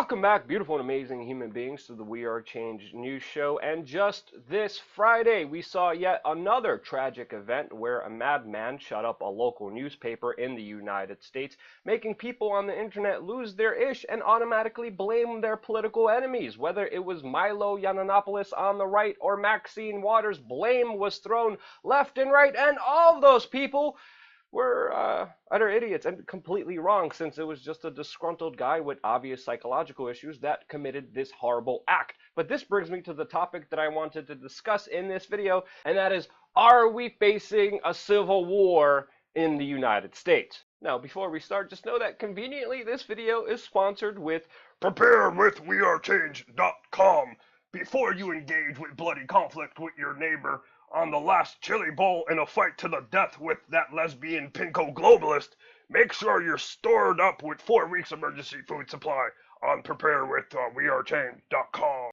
Welcome back, beautiful and amazing human beings, to the We Are Change news show. And just this Friday, we saw yet another tragic event where a madman shut up a local newspaper in the United States, making people on the internet lose their ish and automatically blame their political enemies. Whether it was Milo Yiannopoulos on the right or Maxine Waters, blame was thrown left and right, and all of those people were utter idiots and completely wrong, since it was just a disgruntled guy with obvious psychological issues that committed this horrible act. But this brings me to the topic that I wanted to discuss in this video, and that is, are we facing a civil war in the United States? Now, before we start, just know that conveniently this video is sponsored with PrepareWithWeAreChange.com. Before you engage with bloody conflict with your neighbor on the last chili bowl in a fight to the death with that lesbian pinko globalist, make sure you're stored up with 4 weeks emergency food supply on PrepareWithWeAreChange.com.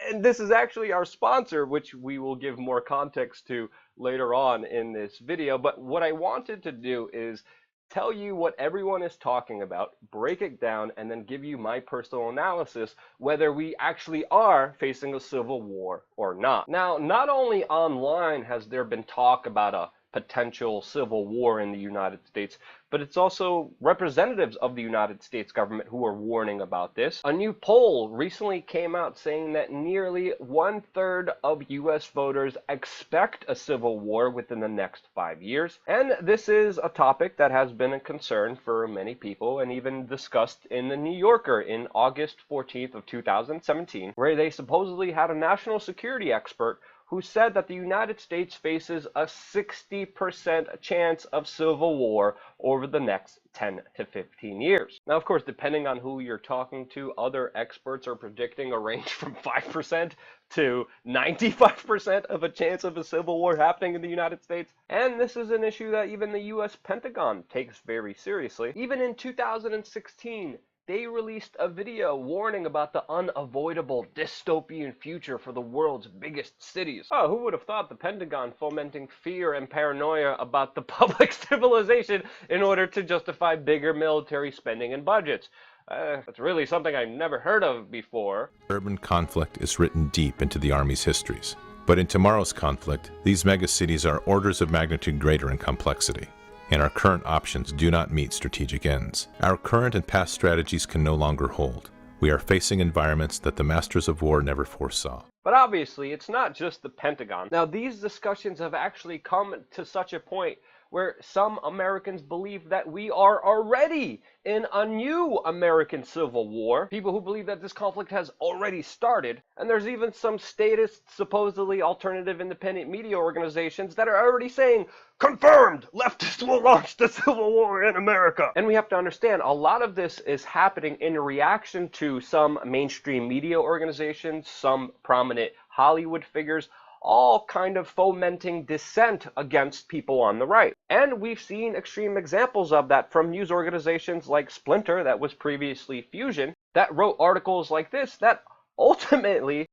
And this is actually our sponsor, which we will give more context to later on in this video. But what I wanted to do is tell you what everyone is talking about, break it down, and then give you my personal analysis whether we actually are facing a civil war or not. Now, not only online has there been talk about a potential civil war in the United States, but it's also representatives of the United States government who are warning about this. A new poll recently came out saying that nearly 1/3 of US voters expect a civil war within the next 5 years. And this is a topic that has been a concern for many people, and even discussed in the New Yorker in August 14th of 2017, where they supposedly had a national security expert who said that the United States faces a 60% chance of civil war over the next 10 to 15 years. Now, of course, depending on who you're talking to, other experts are predicting a range from 5% to 95% of a chance of a civil war happening in the United States. And this is an issue that even the US Pentagon takes very seriously. Even in 2016, they released a video warning about the unavoidable dystopian future for the world's biggest cities. Oh, who would have thought the Pentagon fomenting fear and paranoia about the public civilization in order to justify bigger military spending and budgets? That's really something I've never heard of before. Urban conflict is written deep into the Army's histories. But in tomorrow's conflict, these megacities are orders of magnitude greater in complexity, and our current options do not meet strategic ends. Our current and past strategies can no longer hold. We are facing environments that the masters of war never foresaw. But obviously, it's not just the Pentagon. Now, these discussions have actually come to such a point where some Americans believe that we are already in a new American Civil War. People who believe that this conflict has already started. And there's even some statist, supposedly alternative independent media organizations that are already saying, confirmed, leftists will launch the Civil War in America. And we have to understand, a lot of this is happening in reaction to some mainstream media organizations, some prominent Hollywood figures, all kind of fomenting dissent against people on the right. And we've seen extreme examples of that from news organizations like Splinter, that was previously Fusion, that wrote articles like this that ultimately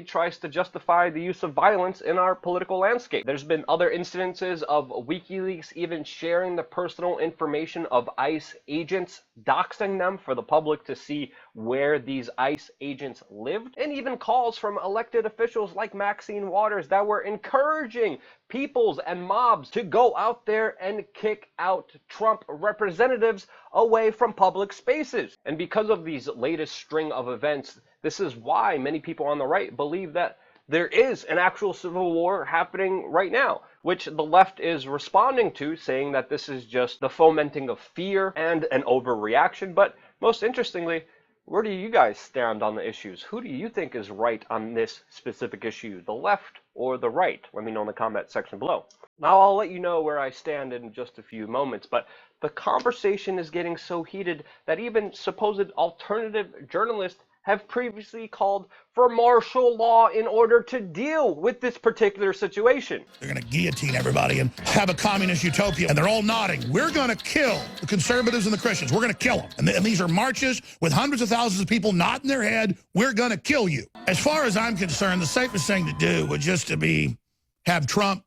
tries to justify the use of violence in our political landscape. There's been other incidences of WikiLeaks even sharing the personal information of ICE agents, doxing them for the public to see where these ICE agents lived, and even calls from elected officials like Maxine Waters that were encouraging peoples and mobs to go out there and kick out Trump representatives away from public spaces. And because of these latest string of events, this is why many people on the right believe that there is an actual civil war happening right now, which the left is responding to, saying that this is just the fomenting of fear and an overreaction. But most interestingly, where do you guys stand on the issues? Who do you think is right on this specific issue, the left or the right? Let me know in the comment section below. Now, I'll let you know where I stand in just a few moments, but the conversation is getting so heated that even supposed alternative journalists have previously called for martial law in order to deal with this particular situation. They're going to guillotine everybody and have a communist utopia, and they're all nodding. We're going to kill the conservatives and the Christians. We're going to kill them. And these are marches with hundreds of thousands of people nodding their head. We're going to kill you. As far as I'm concerned, the safest thing to do would just to be have Trump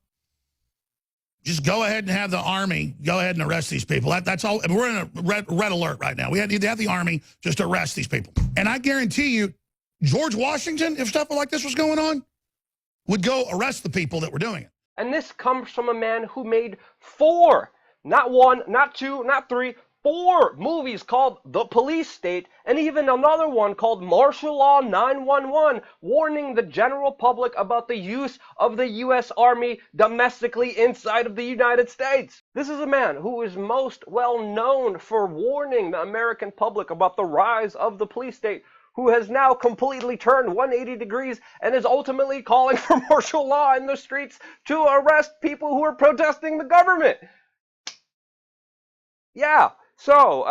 Just go ahead and have the Army go ahead and arrest these people. That's all. We're in a red alert right now. We need to have the Army just arrest these people. And I guarantee you, George Washington, if stuff like this was going on, would go arrest the people that were doing it. And this comes from a man who made 4, not 1, not 2, not 3, 4 movies called The Police State, and even another one called Martial Law 911, warning the general public about the use of the U.S. Army domestically inside of the United States. This is a man who is most well known for warning the American public about the rise of the police state, who has now completely turned 180 degrees and is ultimately calling for martial law in the streets to arrest people who are protesting the government. Yeah. So,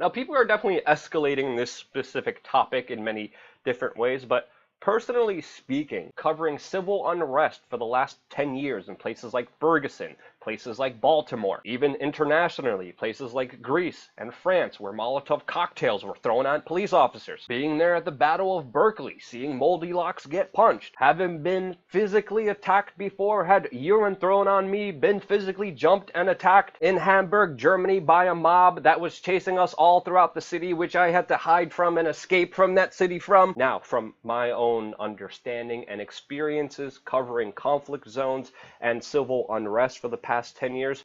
now people are definitely escalating this specific topic in many different ways, but personally speaking, covering civil unrest for the last 10 years in places like Ferguson, places like Baltimore, even internationally, places like Greece and France, where Molotov cocktails were thrown on police officers, being there at the Battle of Berkeley, seeing Moldy Locks get punched, having been physically attacked before, had urine thrown on me, been physically jumped and attacked in Hamburg, Germany by a mob that was chasing us all throughout the city, which I had to hide from and escape from that city from. Now, from my own understanding and experiences covering conflict zones and civil unrest for the past 10 years,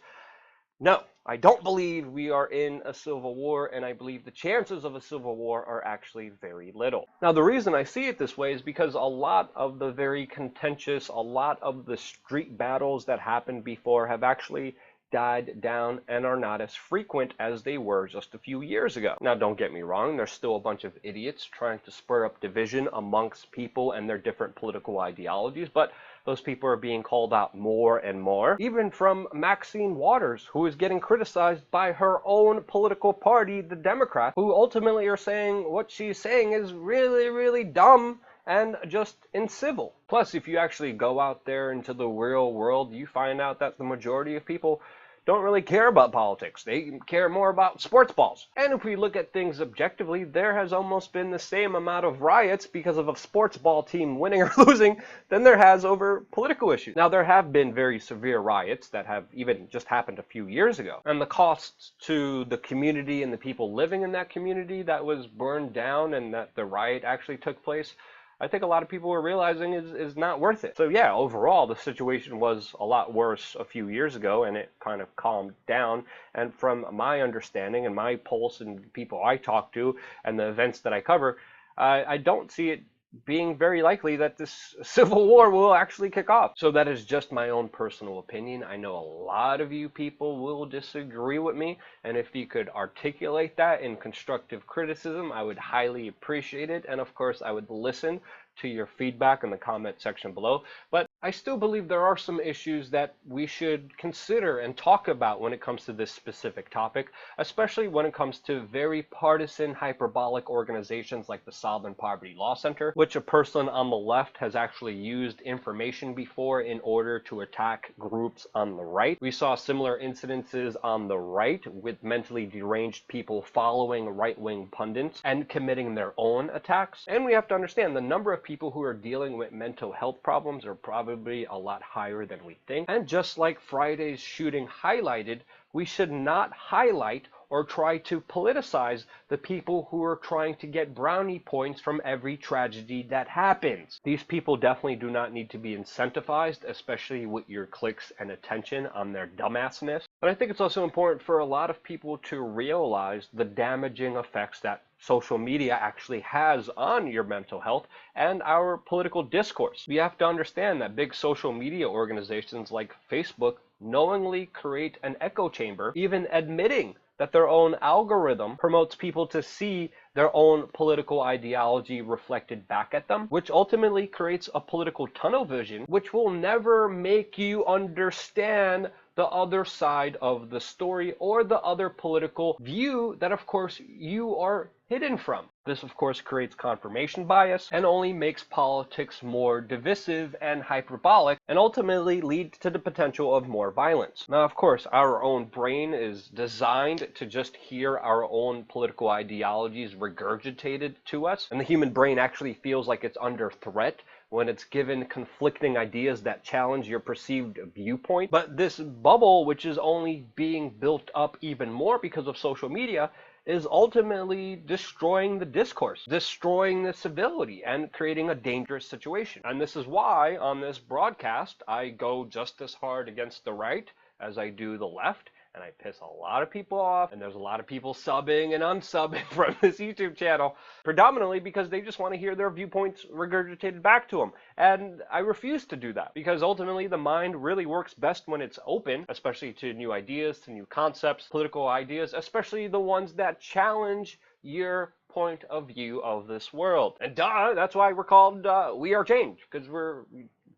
no, I don't believe we are in a civil war, and I believe the chances of a civil war are actually very little. Now, the reason I see it this way is because a lot of the very contentious, a lot of the street battles that happened before have actually died down and are not as frequent as they were just a few years ago. Now, don't get me wrong, there's still a bunch of idiots trying to spur up division amongst people and their different political ideologies, but those people are being called out more and more, even from Maxine Waters, who is getting criticized by her own political party, the Democrats, who ultimately are saying what she's saying is really, really dumb and just incivil. Plus, if you actually go out there into the real world, you find out that the majority of people don't really care about politics. They care more about sports balls. And if we look at things objectively, there has almost been the same amount of riots because of a sports ball team winning or losing than there has over political issues. Now, there have been very severe riots that have even just happened a few years ago. And the costs to the community and the people living in that community that was burned down and that the riot actually took place, I think a lot of people are realizing is not worth it. So yeah, overall, the situation was a lot worse a few years ago, and it kind of calmed down. And from my understanding and my pulse and people I talk to and the events that I cover, I don't see it being very likely that this civil war will actually kick off. So that is just my own personal opinion. I know a lot of you people will disagree with me, and if you could articulate that in constructive criticism, I would highly appreciate it. And of course, I would listen to your feedback in the comment section below. But I still believe there are some issues that we should consider and talk about when it comes to this specific topic, especially when it comes to very partisan, hyperbolic organizations like the Solving Poverty Law Center, which a person on the left has actually used information before in order to attack groups on the right. We saw similar incidences on the right with mentally deranged people following right-wing pundits and committing their own attacks. And we have to understand the number of people who are dealing with mental health problems are probably a lot higher than we think. And just like Friday's shooting highlighted, we should not highlight or try to politicize the people who are trying to get brownie points from every tragedy that happens. These people definitely do not need to be incentivized, especially with your clicks and attention on their dumbassness. But I think it's also important for a lot of people to realize the damaging effects that social media actually has on your mental health and our political discourse. We have to understand that big social media organizations like Facebook knowingly create an echo chamber, even admitting that their own algorithm promotes people to see their own political ideology reflected back at them, which ultimately creates a political tunnel vision, which will never make you understand the other side of the story or the other political view that, of course, you are hidden from. This, of course, creates confirmation bias and only makes politics more divisive and hyperbolic and ultimately leads to the potential of more violence. Now, of course, our own brain is designed to just hear our own political ideologies regurgitated to us, and the human brain actually feels like it's under threat when it's given conflicting ideas that challenge your perceived viewpoint. But this bubble, which is only being built up even more because of social media, is ultimately destroying the discourse, destroying the civility, and creating a dangerous situation. And this is why on this broadcast I go just as hard against the right as I do the left, and I piss a lot of people off, and there's a lot of people subbing and unsubbing from this YouTube channel, predominantly because they just want to hear their viewpoints regurgitated back to them. And I refuse to do that, because ultimately the mind really works best when it's open, especially to new ideas, to new concepts, political ideas, especially the ones that challenge your point of view of this world. And that's why we're called We Are Change, because we're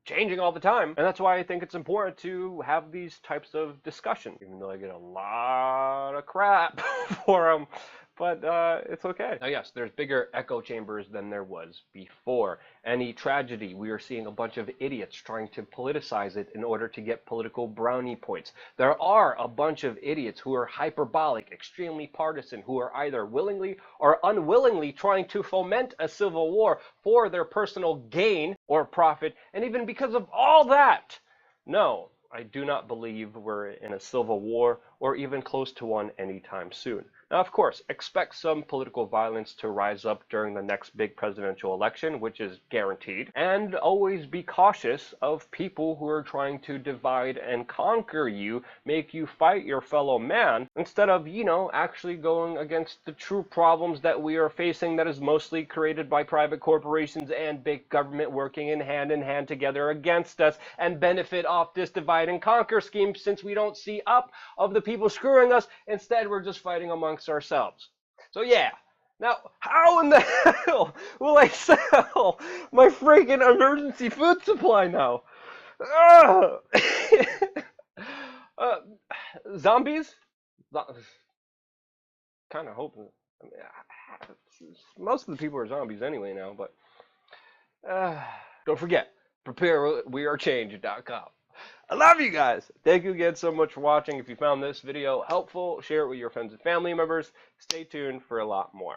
changing all the time. And that's why I think it's important to have these types of discussions, even though I get a lot of crap for them. But it's okay. Now, yes, there's bigger echo chambers than there was before. Any tragedy, we are seeing a bunch of idiots trying to politicize it in order to get political brownie points. There are a bunch of idiots who are hyperbolic, extremely partisan, who are either willingly or unwillingly trying to foment a civil war for their personal gain or profit. And even because of all that, no, I do not believe we're in a civil war or even close to one anytime soon. Now, of course, expect some political violence to rise up during the next big presidential election, which is guaranteed. And always be cautious of people who are trying to divide and conquer you, make you fight your fellow man, instead of, actually going against the true problems that we are facing that is mostly created by private corporations and big government working in hand together against us and benefit off this divide and conquer scheme, since we don't see up of the people screwing us. Instead, we're just fighting amongst ourselves. So yeah, now how in the hell will I sell my freaking emergency food supply now? Zombies? Kind of hoping. I mean, most of the people are zombies anyway now, but don't forget, preparewearechange.com. I love you guys. Thank you again so much for watching. If you found this video helpful, share it with your friends and family members. Stay tuned for a lot more.